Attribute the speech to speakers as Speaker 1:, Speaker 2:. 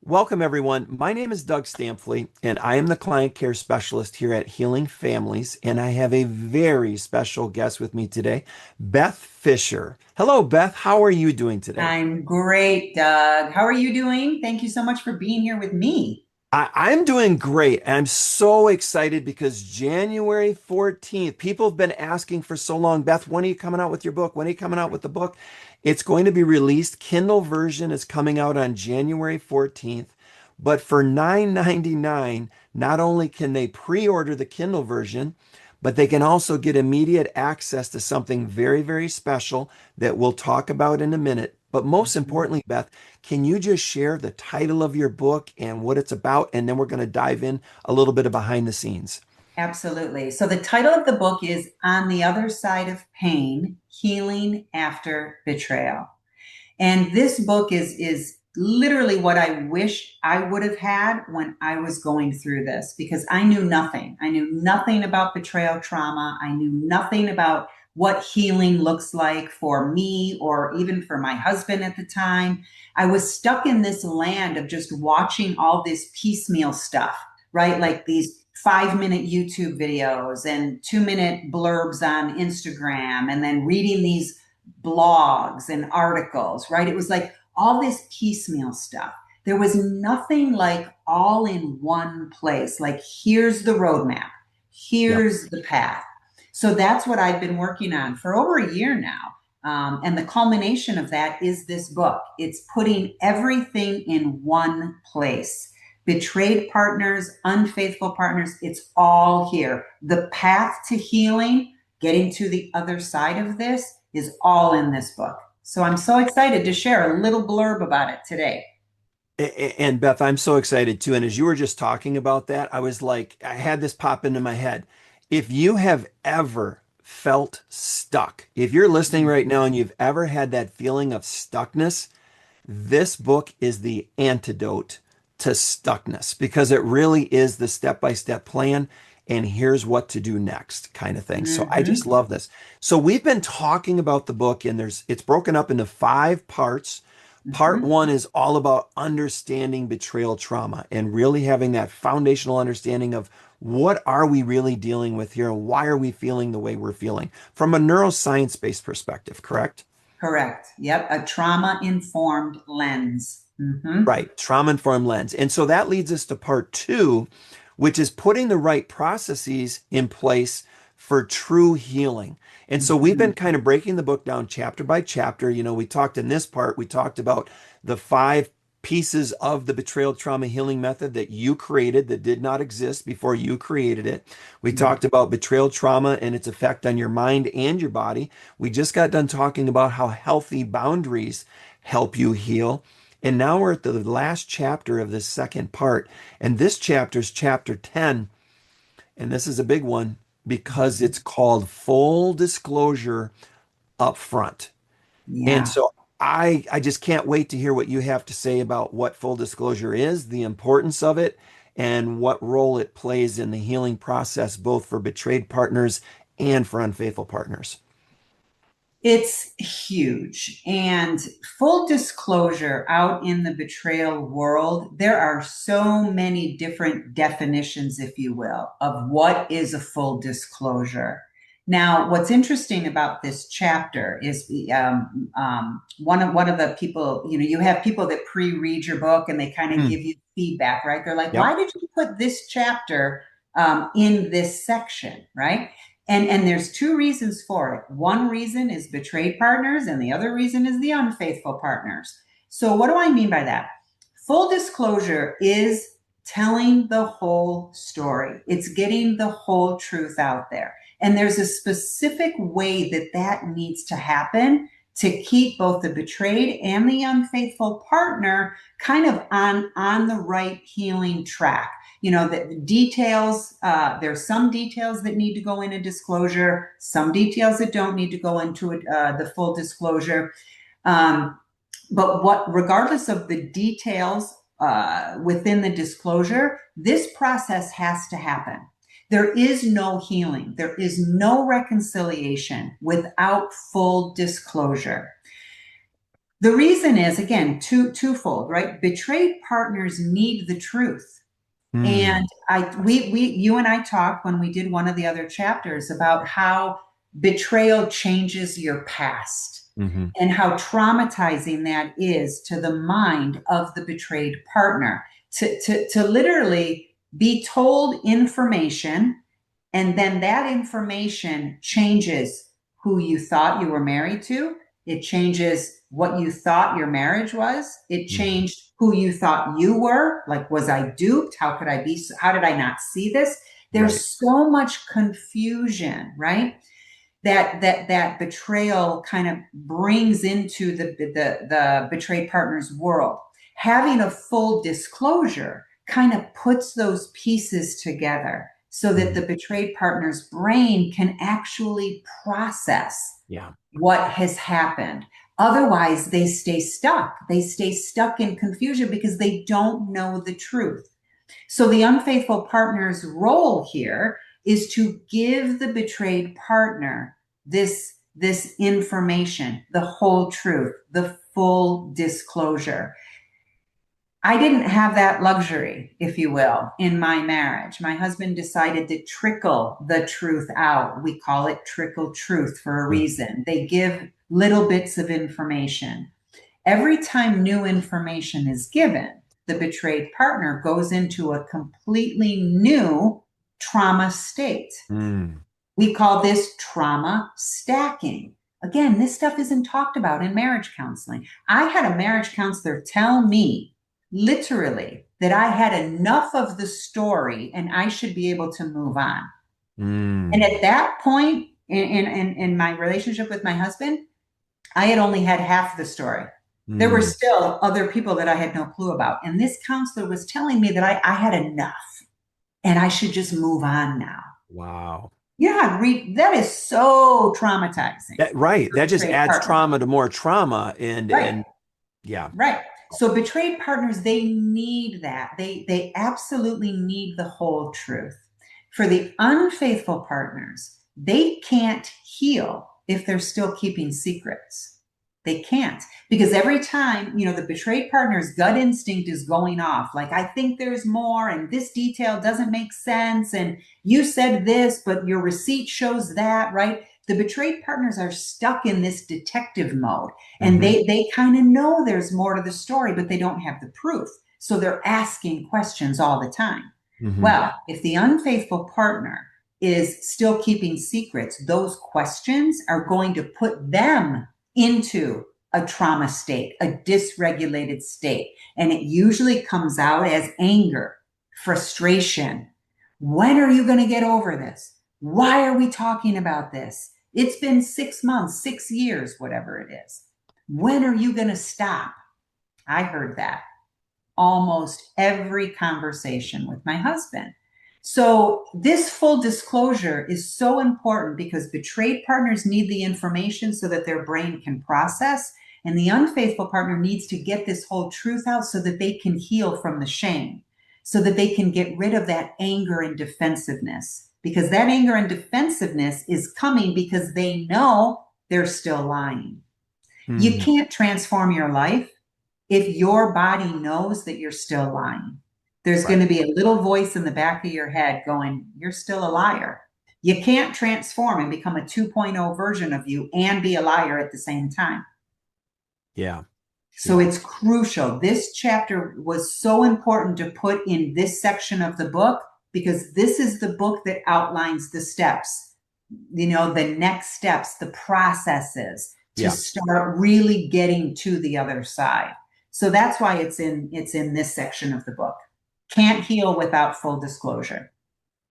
Speaker 1: Welcome, everyone. My name is Doug Stampley, and I am the client care specialist here at Healing Families. And I have a very special guest with me today, Beth Fischer. Hello, Beth. How are you doing today?
Speaker 2: I'm great, Doug. How are you doing? Thank you so much for being here with me.
Speaker 1: I'm doing great. And I'm so excited because January 14th, people have been asking for so long, Beth, when are you coming out with your book? When are you coming out with the book? It's going to be released. Kindle version is coming out on January 14th. But for $9.99, not only can they pre-order the Kindle version, but they can also get immediate access to something very, very special that we'll talk about in a minute. But most importantly, Beth, can you just share the title of your book and what it's about? And then we're going to dive in a little bit of behind the scenes.
Speaker 2: Absolutely. So the title of the book is On the Other Side of Pain: Healing After Betrayal. And this book is literally what I wish I would have had when I was going through this because I knew nothing. I knew nothing about betrayal trauma. I knew nothing about what healing looks like for me or even for my husband at the time. I was stuck in this land of just watching all this piecemeal stuff, right? Like these 5-minute YouTube videos and 2-minute blurbs on Instagram, and then reading these blogs and articles, right? It was like all this piecemeal stuff. There was nothing like all in one place. Like, here's the roadmap,
Speaker 1: Yep.
Speaker 2: here's the path. So that's what I've been working on for over a year now. And the culmination of that is this book. It's putting everything in one place. Betrayed partners, unfaithful partners, it's all here. The path to healing, getting to the other side of this, is all in this book. So I'm so excited to share a little blurb about it today.
Speaker 1: And Beth, I'm so excited too. And as you were just talking about that, I was like, I had this pop into my head. If you have ever felt stuck, if you're listening right now and you've ever had that feeling of stuckness, this book is the antidote to stuckness because it really is the step-by-step plan and here's what to do next kind of thing. So I just
Speaker 2: Mm-hmm.
Speaker 1: love this. So we've been talking about the book and it's broken up into 5 parts. Part
Speaker 2: Mm-hmm.
Speaker 1: one is all about understanding betrayal trauma and really having that foundational understanding of what are we really dealing with here and why are we feeling the way we're feeling from a neuroscience-based perspective, correct?
Speaker 2: Correct. Yep. A trauma informed lens. Mm-hmm.
Speaker 1: Right, trauma-informed lens. And so that leads us to part two, which is putting the right processes in place for true healing. And so we've
Speaker 2: Mm-hmm.
Speaker 1: been kind of breaking the book down chapter by chapter. You know, we talked in this part, we talked about the 5 pieces of the betrayal trauma healing method that you created that did not exist before you created it. We talked about betrayal trauma and its effect on your mind and your body. We just got done talking about how healthy boundaries help you heal. And now we're at the last chapter of this second part. And this chapter is chapter 10. And this is a big one because
Speaker 2: Mm-hmm.
Speaker 1: it's called Full Disclosure Upfront. And
Speaker 2: Yeah.
Speaker 1: so I just can't wait to hear what you have to say about what full disclosure is, the importance of it, and what role it plays in the healing process, both for betrayed partners and for unfaithful partners.
Speaker 2: It's huge. And full disclosure, out in the betrayal world, there are so many different definitions, if you will, of what is a full disclosure. Now, what's interesting about this chapter is one of the people, you have people that pre-read your book and they kind of
Speaker 1: Hmm.
Speaker 2: give you feedback, right? They're like,
Speaker 1: Yep.
Speaker 2: why did you put this chapter in this section, right? And there's two reasons for it. One reason is betrayed partners, and the other reason is the unfaithful partners. So, what do I mean by that? Full disclosure is telling the whole story, it's getting the whole truth out there. And there's a specific way that that needs to happen to keep both the betrayed and the unfaithful partner kind of on the right healing track. The details, there's some details that need to go in a disclosure, some details that don't need to go into the full disclosure. um, but regardless of the details within the disclosure, this process has to happen. There is no healing, there is no reconciliation without full disclosure. The reason is, again, twofold, right? Betrayed partners need the truth.
Speaker 1: Mm,
Speaker 2: And you and I talked when we did one of the other chapters about how betrayal changes your past
Speaker 1: hmm.
Speaker 2: and how traumatizing that is to the mind of the betrayed partner. To literally be told information, and then that information changes who you thought you were married to. It changes what you thought your marriage was. It
Speaker 1: Hmm.
Speaker 2: changed who you thought you were. Like, was I duped? How could I be? How did I not see this?
Speaker 1: Right.
Speaker 2: There's so much confusion, right? That betrayal kind of brings into the betrayed partner's world. Having a full disclosure kind of puts those pieces together so that the
Speaker 1: Mhm.
Speaker 2: betrayed partner's brain can actually process
Speaker 1: Yeah.
Speaker 2: what has happened. Otherwise, they stay stuck. They stay stuck in confusion because they don't know the truth. So the unfaithful partner's role here is to give the betrayed partner this information, the whole truth, the full disclosure. I didn't have that luxury, if you will, in my marriage. My husband decided to trickle the truth out. We call it trickle truth for a
Speaker 1: Mhm.
Speaker 2: reason. They give little bits of information. Every time new information is given, the betrayed partner goes into a completely new trauma state.
Speaker 1: Mm.
Speaker 2: We call this trauma stacking. Again, this stuff isn't talked about in marriage counseling. I had a marriage counselor tell me literally that I had enough of the story and I should be able to move on. And
Speaker 1: Mm.
Speaker 2: at that point in my relationship with my husband, I had only had half the story. There were
Speaker 1: Mm.
Speaker 2: still other people that I had no clue about. And this counselor was telling me that I had enough and I should just move on now.
Speaker 1: Wow.
Speaker 2: Yeah, that is so traumatizing
Speaker 1: That right.
Speaker 2: for
Speaker 1: That just
Speaker 2: betrayed
Speaker 1: adds
Speaker 2: partners.
Speaker 1: trauma to more trauma
Speaker 2: Right,
Speaker 1: and yeah.
Speaker 2: right. So betrayed partners, they need that. They absolutely need the whole truth. For the unfaithful partners, they can't heal if they're still keeping secrets. They can't because every time, the betrayed partner's gut instinct is going off, like, I think there's more, and this detail doesn't make sense, and you said this, but your receipt shows that, right? The betrayed partners are stuck in this detective mode, and
Speaker 1: Hmm.
Speaker 2: they kind of know there's more to the story, but they don't have the proof. So they're asking questions all the time.
Speaker 1: Hmm.
Speaker 2: Well, if the unfaithful partner is still keeping secrets, those questions are going to put them into a trauma state, a dysregulated state. And it usually comes out as anger, frustration. When are you going to get over this? Why are we talking about this? It's been 6 months, 6 years, whatever it is. When are you going to stop? I heard that almost every conversation with my husband. So, this full disclosure is so important because betrayed partners need the information so that their brain can process, and the unfaithful partner needs to get this whole truth out so that they can heal from the shame, so that they can get rid of that anger and defensiveness. Because that anger and defensiveness is coming because they know they're still lying. You
Speaker 1: Hmm.
Speaker 2: can't transform your life if your body knows that you're still lying. There's going
Speaker 1: Right.
Speaker 2: to be a little voice in the back of your head going, you're still a liar. You can't transform and become a 2.0 version of you and be a liar at the same time.
Speaker 1: Yeah.
Speaker 2: So
Speaker 1: Yeah.
Speaker 2: it's crucial. This chapter was so important to put in this section of the book because this is the book that outlines the steps, the next steps, the processes to
Speaker 1: Yeah.
Speaker 2: start really getting to the other side. So that's why it's in this section of the book. Can't heal without full disclosure.